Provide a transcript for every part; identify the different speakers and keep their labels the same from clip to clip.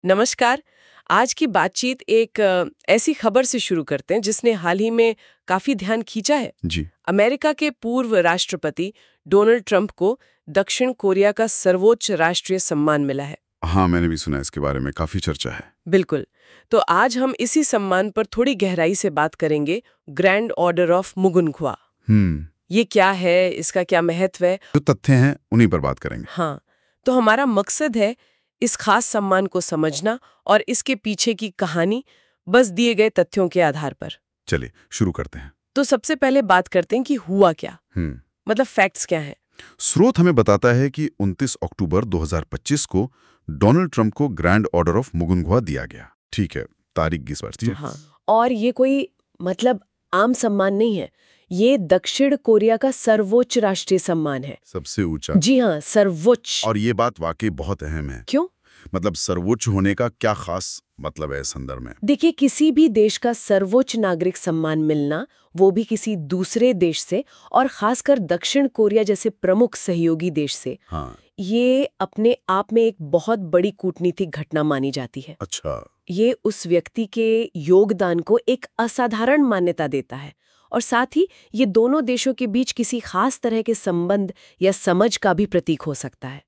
Speaker 1: नमस्कार। आज की बातचीत एक ऐसी खबर से शुरू करते हैं जिसने हाल ही में काफी ध्यान खींचा है।
Speaker 2: जी।
Speaker 1: अमेरिका के पूर्व राष्ट्रपति डोनाल्ड ट्रंप को दक्षिण कोरिया का सर्वोच्च राष्ट्रीय सम्मान मिला है।
Speaker 2: हाँ, मैंने भी सुना है इसके बारे में, काफी चर्चा है।
Speaker 1: बिल्कुल। तो आज हम इसी सम्मान पर थोड़ी गहराई से बात करेंगे। ग्रैंड ऑर्डर ऑफ मुगुनख्वा, ये क्या है, इसका क्या महत्व है,
Speaker 2: जो तथ्य हैं उन्हीं पर बात करेंगे।
Speaker 1: हाँ, तो हमारा मकसद है इस खास सम्मान को समझना और इसके पीछे की कहानी बस दिए गए तथ्यों के आधार पर।
Speaker 2: चलिए शुरू करते हैं।
Speaker 1: तो सबसे पहले बात करते हैं कि हुआ क्या,
Speaker 2: हम्म
Speaker 1: मतलब फैक्ट्स क्या हैं।
Speaker 2: स्रोत हमें बताता है कि 29 अक्टूबर 2025 को डोनाल्ड ट्रंप को ग्रैंड ऑर्डर ऑफ मुगुनख्वा दिया गया। ठीक है, तारीख गिस बरती है।
Speaker 1: हाँ, और ये कोई मतलब आम सम्मान नहीं है, ये दक्षिण कोरिया का सर्वोच्च राष्ट्रीय सम्मान है।
Speaker 2: सबसे ऊंचा।
Speaker 1: जी हाँ, सर्वोच्च।
Speaker 2: और ये बात वाकई बहुत अहम है।
Speaker 1: क्यों?
Speaker 2: मतलब सर्वोच्च होने का क्या खास मतलब है इस संदर्भ में?
Speaker 1: देखिए, किसी भी देश का सर्वोच्च नागरिक सम्मान मिलना, वो भी किसी दूसरे देश से, और खासकर दक्षिण कोरिया जैसे प्रमुख सहयोगी देश से,
Speaker 2: हाँ।
Speaker 1: ये अपने आप में एक बहुत बड़ी कूटनीतिक घटना मानी जाती है।
Speaker 2: अच्छा।
Speaker 1: ये उस व्यक्ति के योगदान को एक असाधारण मान्यता देता है, और साथ ही ये दोनों देशों के बीच किसी खास तरह के संबंध या समझ का भी प्रतीक हो सकता है।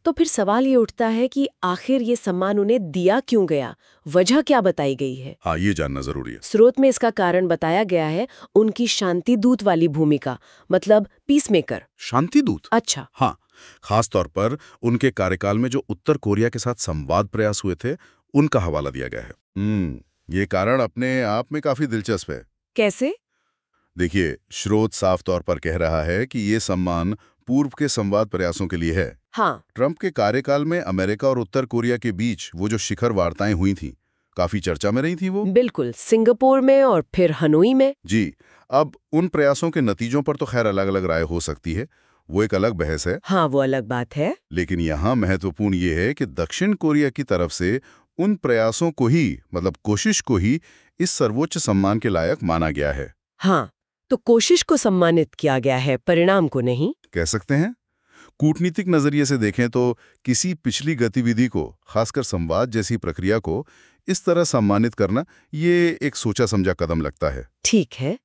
Speaker 1: तो फिर सवाल ये उठता है कि आखिर ये सम्मान उन्हें दिया क्यों गया, वजह क्या बताई गई है?
Speaker 2: हाँ, ये जानना जरूरी है।
Speaker 1: स्रोत में इसका कारण बताया गया है उनकी शांति दूत वाली भूमिका, मतलब पीसमेकर।
Speaker 2: शांति दूत?
Speaker 1: अच्छा।
Speaker 2: हाँ, खास तौर पर उनके कार्यकाल में जो उत्तर कोरिया के साथ संवाद प्रयास हुए थे, उनका हवाला दिया गया है। ये कारण अपने आप में काफी दिलचस्प है।
Speaker 1: कैसे?
Speaker 2: देखिए, स्रोत साफ तौर पर कह रहा है कि ये सम्मान पूर्व के संवाद प्रयासों के लिए है।
Speaker 1: हाँ।
Speaker 2: ट्रंप के कार्यकाल में अमेरिका और उत्तर कोरिया के बीच वो जो शिखर वार्ताएं हुई थीं, काफी चर्चा में रही थी वो।
Speaker 1: बिल्कुल, सिंगापुर में और फिर हनोई में।
Speaker 2: जी। अब उन प्रयासों के नतीजों पर तो खैर अलग अलग राय हो सकती है, वो एक अलग बहस है।
Speaker 1: हाँ, वो अलग बात है।
Speaker 2: लेकिन यहाँ महत्वपूर्ण ये है कि दक्षिण कोरिया की तरफ से उन प्रयासों को ही, मतलब कोशिश को ही, इस सर्वोच्च सम्मान के लायक माना गया है।
Speaker 1: हाँ, तो कोशिश को सम्मानित किया गया है, परिणाम को नहीं।
Speaker 2: कह सकते हैं। कूटनीतिक नजरिए से देखें तो किसी पिछली गतिविधि को, खासकर संवाद जैसी प्रक्रिया को, इस तरह सम्मानित करना, ये एक सोचा समझा कदम लगता है।
Speaker 1: ठीक है,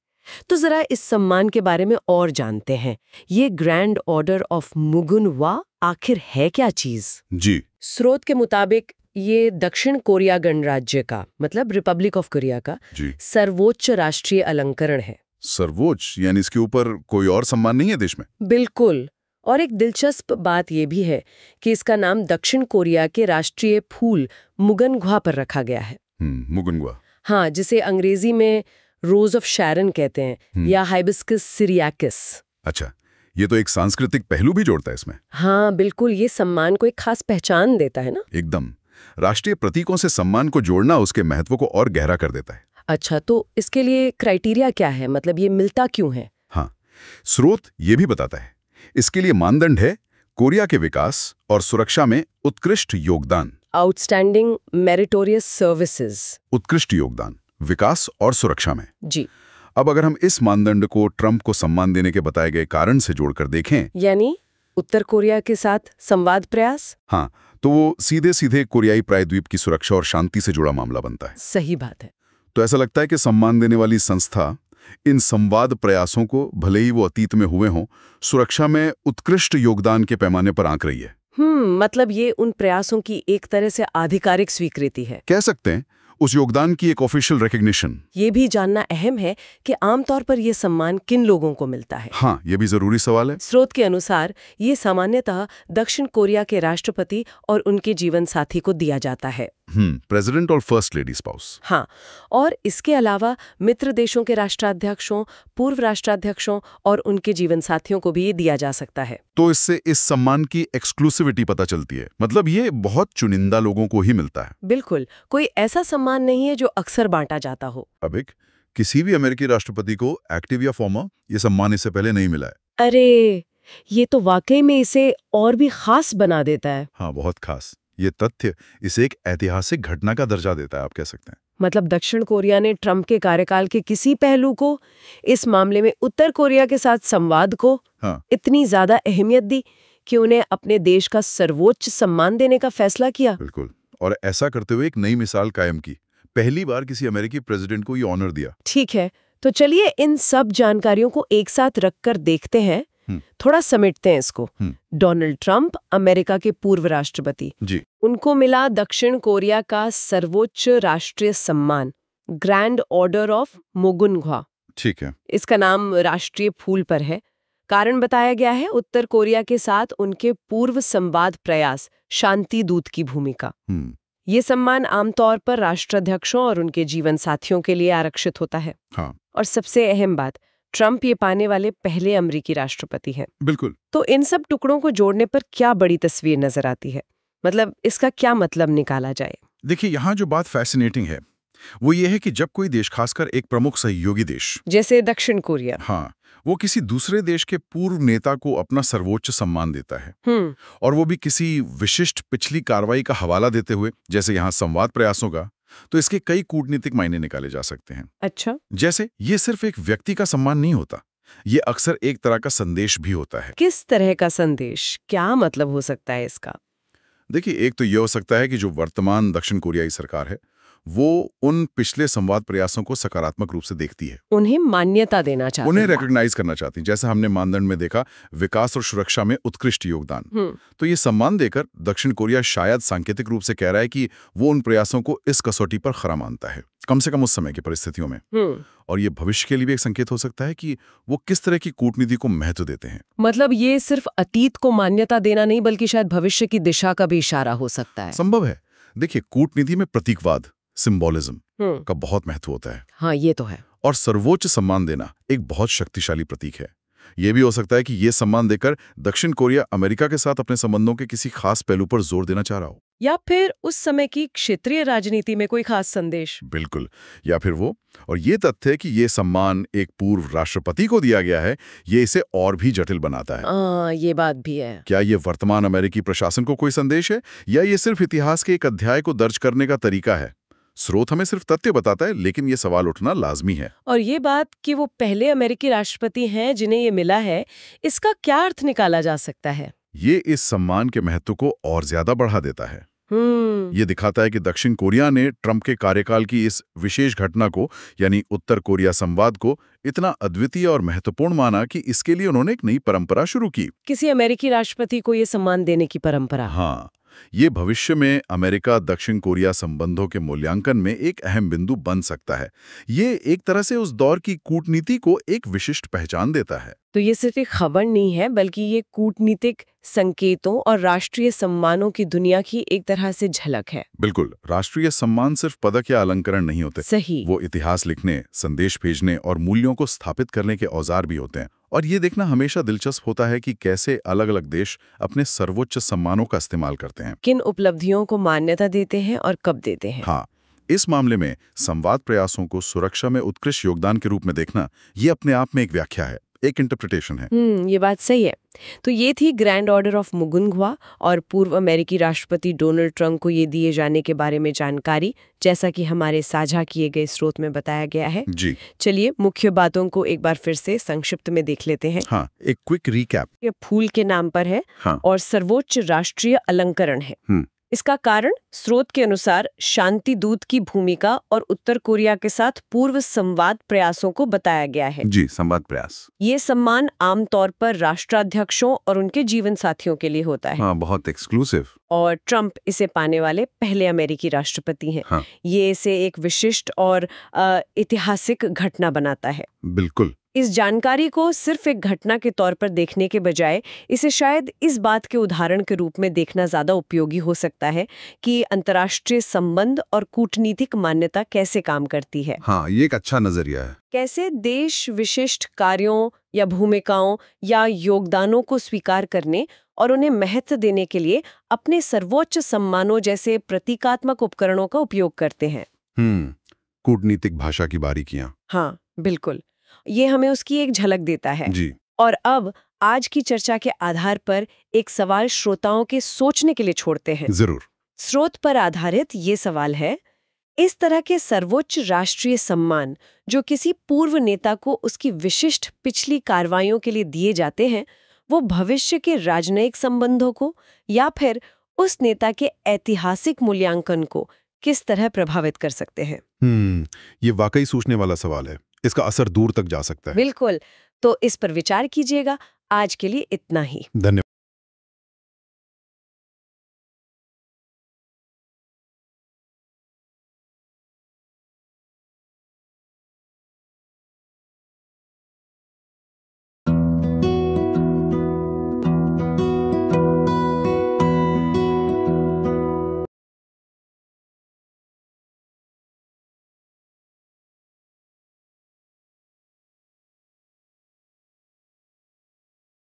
Speaker 1: तो जरा इस सम्मान के बारे में और जानते हैं। ये ग्रैंड ऑर्डर ऑफ मुगुनख्वा आखिर है क्या चीज?
Speaker 2: जी।
Speaker 1: स्रोत के मुताबिक ये दक्षिण कोरिया गणराज्य का, मतलब रिपब्लिक ऑफ कोरिया का,
Speaker 2: जी।
Speaker 1: सर्वोच्च राष्ट्रीय अलंकरण है।
Speaker 2: सर्वोच्च यानी इसके ऊपर कोई और सम्मान नहीं है देश में?
Speaker 1: बिल्कुल। और एक दिलचस्प बात यह भी है कि इसका नाम दक्षिण कोरिया के राष्ट्रीय फूल मुगुनख्वा पर रखा गया है।
Speaker 2: मुगुनख्वा।
Speaker 1: हाँ, जिसे अंग्रेजी में रोज ऑफ शैरन कहते हैं, या हाइबिस्कस सिरियाकिस।
Speaker 2: अच्छा, ये तो एक सांस्कृतिक पहलू भी जोड़ता है इसमें।
Speaker 1: हाँ बिल्कुल, ये सम्मान को एक खास पहचान देता है ना।
Speaker 2: एकदम। राष्ट्रीय प्रतीकों से सम्मान को जोड़ना उसके महत्व को और गहरा कर देता है।
Speaker 1: अच्छा, तो इसके लिए क्राइटेरिया क्या है, मतलब ये मिलता क्यों है?
Speaker 2: हाँ, स्रोत ये भी बताता है। इसके लिए मानदंड है कोरिया के विकास और सुरक्षा में उत्कृष्ट योगदान।
Speaker 1: Outstanding meritorious services.
Speaker 2: उत्कृष्ट योगदान विकास और सुरक्षा में।
Speaker 1: जी।
Speaker 2: अब अगर हम इस मानदंड को ट्रंप को सम्मान देने के बताए गए कारण से जोड़कर देखें,
Speaker 1: यानी उत्तर कोरिया के साथ संवाद प्रयास,
Speaker 2: हाँ, तो वो सीधे सीधे कोरियाई प्रायद्वीप की सुरक्षा और शांति से जुड़ा मामला बनता है।
Speaker 1: सही बात है।
Speaker 2: तो ऐसा लगता है कि सम्मान देने वाली संस्था इन संवाद प्रयासों को, भले ही वो अतीत में हुए हों, सुरक्षा में उत्कृष्ट योगदान के पैमाने पर आंक रही है।
Speaker 1: मतलब ये उन प्रयासों की एक तरह से आधिकारिक स्वीकृति है,
Speaker 2: कह सकते हैं, उस योगदान की एक ऑफिशियल रिकॉग्निशन।
Speaker 1: ये भी जानना अहम है कि आमतौर पर यह सम्मान किन लोगों को मिलता है।
Speaker 2: हाँ, ये भी जरूरी सवाल है।
Speaker 1: स्रोत के अनुसार ये सामान्यतः दक्षिण कोरिया के राष्ट्रपति और उनके जीवन साथी को दिया जाता है।
Speaker 2: प्रेसिडेंट और फर्स्ट लेडी स्पाउस।
Speaker 1: हाँ, और इसके अलावा मित्र देशों के राष्ट्राध्यक्षों, पूर्व राष्ट्राध्यक्षों और उनके जीवन साथियों को भी ये दिया जा सकता है।
Speaker 2: तो इससे इस सम्मान की एक्सक्लूसिविटी पता चलती है, मतलब ये बहुत चुनिंदा लोगों को ही मिलता है।
Speaker 1: बिल्कुल, कोई ऐसा सम्मान नहीं है जो अक्सर बांटा जाता हो।
Speaker 2: अब किसी भी अमेरिकी राष्ट्रपति को, एक्टिव या फॉर्मर, ये सम्मान इससे पहले नहीं मिला है।
Speaker 1: अरे, ये तो वाकई में इसे और भी खास बना देता है।
Speaker 2: हाँ, बहुत खास। ये तथ्य इसे एक ऐतिहासिक घटना का दर्जा देता है, आप कह सकते हैं।
Speaker 1: मतलब दक्षिण कोरिया ने ट्रंप के कार्यकाल के किसी पहलू को, इस मामले में उत्तर कोरिया के साथ संवाद को, इतनी ज्यादा अहमियत दी कि उन्हें अपने देश का सर्वोच्च सम्मान देने का फैसला किया।
Speaker 2: बिल्कुल। और ऐसा करते हुए एक नई मिसाल कायम की। पहली बार किसी अमेरिकी प्रेसिडेंट को ये ऑनर दिया।
Speaker 1: ठीक है, तो चलिए इन सब जानकारियों को एक साथ रखकर देखते हैं, थोड़ा समेटते हैं इसको। डोनाल्ड ट्रंप, अमेरिका के पूर्व राष्ट्रपति,
Speaker 2: जी,
Speaker 1: उनको मिला दक्षिण कोरिया का सर्वोच्च राष्ट्रीय सम्मान, ग्रैंड ऑर्डर ऑफ मुगुनग्वा।
Speaker 2: ठीक है।
Speaker 1: इसका नाम राष्ट्रीय फूल पर है। कारण बताया गया है उत्तर कोरिया के साथ उनके पूर्व संवाद प्रयास, शांति दूत की भूमिका। ये सम्मान आमतौर पर राष्ट्राध्यक्षों और उनके जीवन साथियों के लिए आरक्षित होता है।
Speaker 2: हाँ।
Speaker 1: और सबसे अहम बात, ट्रंप ये पाने वाले पहले अमेरिकी राष्ट्रपति हैं।
Speaker 2: बिल्कुल।
Speaker 1: तो इन सब टुकड़ों को जोड़ने पर क्या बड़ी तस्वीर नजर आती है? मतलब इसका क्या मतलब निकाला जाए?
Speaker 2: देखिए, यहाँ जो बात फैसिनेटिंग है वो ये है कि जब कोई देश, खासकर एक प्रमुख सहयोगी देश
Speaker 1: जैसे दक्षिण कोरिया,
Speaker 2: हाँ, वो किसी दूसरे देश के पूर्व नेता को अपना सर्वोच्च सम्मान देता है, और वो भी किसी विशिष्ट पिछली कार्रवाई का हवाला देते हुए, जैसे यहाँ संवाद प्रयासों का, तो इसके कई कूटनीतिक मायने निकाले जा सकते हैं।
Speaker 1: अच्छा,
Speaker 2: जैसे ये सिर्फ एक व्यक्ति का सम्मान नहीं होता, ये अक्सर एक तरह का संदेश भी होता है।
Speaker 1: किस तरह का संदेश? क्या मतलब हो सकता है इसका?
Speaker 2: देखिए, एक तो ये हो सकता है कि जो वर्तमान दक्षिण कोरियाई सरकार है वो उन पिछले संवाद प्रयासों को सकारात्मक रूप से देखती है,
Speaker 1: उन्हें मान्यता देना चाहती है,
Speaker 2: उन्हें रिकॉग्नाइज करना चाहती है। जैसे हमने मानदंड में देखा, विकास और सुरक्षा में उत्कृष्ट योगदान। तो ये सम्मान देकर दक्षिण कोरिया शायद सांकेतिक रूप से कह रहा है कि वो उन प्रयासों को इस कसौटी पर खरा मानता है, कम से कम उस समय की परिस्थितियों में। और ये भविष्य के लिए भी एक संकेत हो सकता है कि वो किस तरह की कूटनीति को महत्व देते हैं।
Speaker 1: मतलब ये सिर्फ अतीत को मान्यता देना नहीं, बल्कि शायद भविष्य की दिशा का भी इशारा हो सकता है।
Speaker 2: संभव है। देखिए, कूटनीति में प्रतीकवाद, सिंबोलिज्म का बहुत महत्व होता है।
Speaker 1: हाँ, ये तो है।
Speaker 2: और सर्वोच्च सम्मान देना एक बहुत शक्तिशाली प्रतीक है। ये भी हो सकता है कि ये सम्मान देकर दक्षिण कोरिया अमेरिका के साथ अपने संबंधों के किसी खास पहलू पर जोर देना चाह रहा हो,
Speaker 1: या फिर उस समय की क्षेत्रीय राजनीति में कोई खास संदेश।
Speaker 2: बिल्कुल, या फिर वो। और ये तथ्य कि ये सम्मान एक पूर्व राष्ट्रपति को दिया गया है, ये इसे और भी जटिल बनाता है।
Speaker 1: ये बात भी है।
Speaker 2: क्या ये वर्तमान अमेरिकी प्रशासन को कोई संदेश है, या ये सिर्फ इतिहास के एक अध्याय को दर्ज करने का तरीका है? स्रोत हमें सिर्फ तथ्य बताता है, लेकिन ये सवाल उठना लाजमी है।
Speaker 1: और ये बात कि वो पहले अमेरिकी राष्ट्रपति हैं जिन्हें ये मिला है, इसका क्या अर्थ निकाला जा सकता है?
Speaker 2: ये इस सम्मान के महत्व को और ज्यादा बढ़ा देता है। ये दिखाता है कि दक्षिण कोरिया ने ट्रंप के कार्यकाल की इस विशेष घटना को, यानी उत्तर कोरिया संवाद को, इतना अद्वितीय और महत्वपूर्ण माना कि इसके लिए उन्होंने एक नई परंपरा शुरू की।
Speaker 1: किसी अमेरिकी राष्ट्रपति को ये सम्मान देने की परंपरा।
Speaker 2: हाँ, ये भविष्य में अमेरिका दक्षिण कोरिया संबंधों के मूल्यांकन में एक अहम बिंदु बन सकता है। ये एक तरह से उस दौर की कूटनीति को एक विशिष्ट पहचान देता है।
Speaker 1: तो ये सिर्फ एक खबर नहीं है, बल्कि ये कूटनीतिक संकेतों और राष्ट्रीय सम्मानों की दुनिया की एक तरह से झलक है।
Speaker 2: बिल्कुल, राष्ट्रीय सम्मान सिर्फ पदक या अलंकरण नहीं होते।
Speaker 1: सही।
Speaker 2: वो इतिहास लिखने, संदेश भेजने और मूल्यों को स्थापित करने के औजार भी होते हैं। और ये देखना हमेशा दिलचस्प होता है कि कैसे अलग-अलग देश अपने सर्वोच्च सम्मानों का इस्तेमाल करते हैं,
Speaker 1: किन उपलब्धियों को मान्यता देते हैं और कब देते हैं।
Speaker 2: हाँ, इस मामले में संवाद प्रयासों को सुरक्षा में उत्कृष्ट योगदान के रूप में देखना, ये अपने आप में एक व्याख्या है, एक इंटरप्रिटेशन है।
Speaker 1: ये बात सही है। तो ये थी ग्रैंड ऑर्डर ऑफ मुगुनग्वा और पूर्व अमेरिकी राष्ट्रपति डोनाल्ड ट्रंप को ये दिए जाने के बारे में जानकारी, जैसा कि हमारे साझा किए गए स्रोत में बताया गया है।
Speaker 2: जी,
Speaker 1: चलिए मुख्य बातों को एक बार फिर से संक्षिप्त में देख लेते हैं।
Speaker 2: हाँ, एक क्विक रिकैप।
Speaker 1: ये फूल के नाम पर है,
Speaker 2: हाँ,
Speaker 1: और सर्वोच्च राष्ट्रीय अलंकरण है। इसका कारण स्रोत के अनुसार शांति दूत की भूमिका और उत्तर कोरिया के साथ पूर्व संवाद प्रयासों को बताया गया है।
Speaker 2: जी, संवाद प्रयास।
Speaker 1: ये सम्मान आमतौर पर राष्ट्राध्यक्षों और उनके जीवन साथियों के लिए होता है।
Speaker 2: हाँ, बहुत एक्सक्लूसिव।
Speaker 1: और ट्रंप इसे पाने वाले पहले अमेरिकी राष्ट्रपति हैं।
Speaker 2: हाँ,
Speaker 1: ये इसे एक विशिष्ट और ऐतिहासिक घटना बनाता है।
Speaker 2: बिल्कुल।
Speaker 1: इस जानकारी को सिर्फ एक घटना के तौर पर देखने के बजाय इसे शायद इस बात के उदाहरण के रूप में देखना ज्यादा उपयोगी हो सकता है कि अंतर्राष्ट्रीय संबंध और कूटनीतिक मान्यता कैसे काम करती है।
Speaker 2: हाँ, ये एक अच्छा नजरिया है।
Speaker 1: कैसे देश विशिष्ट कार्यों या भूमिकाओं या योगदानों को स्वीकार करने और उन्हें महत्व देने के लिए अपने सर्वोच्च सम्मानों जैसे प्रतीकात्मक उपकरणों का उपयोग करते हैं।
Speaker 2: कूटनीतिक भाषा की बारीकियां।
Speaker 1: हाँ, बिल्कुल। ये हमें उसकी एक झलक देता है।
Speaker 2: जी।
Speaker 1: और अब आज की चर्चा के आधार पर एक सवाल श्रोताओं के सोचने के लिए छोड़ते हैं।
Speaker 2: जरूर।
Speaker 1: स्रोत पर आधारित ये सवाल है, इस तरह के सर्वोच्च राष्ट्रीय सम्मान जो किसी पूर्व नेता को उसकी विशिष्ट पिछली कार्रवाइयों के लिए दिए जाते हैं, वो भविष्य के राजनयिक संबंधों को या फिर उस नेता के ऐतिहासिक मूल्यांकन को किस तरह प्रभावित कर सकते हैं।
Speaker 3: ये वाकई सोचने वाला सवाल है। इसका असर दूर तक जा सकता है।
Speaker 1: बिल्कुल। तो इस पर विचार कीजिएगा। आज के लिए इतना ही।
Speaker 3: धन्यवाद।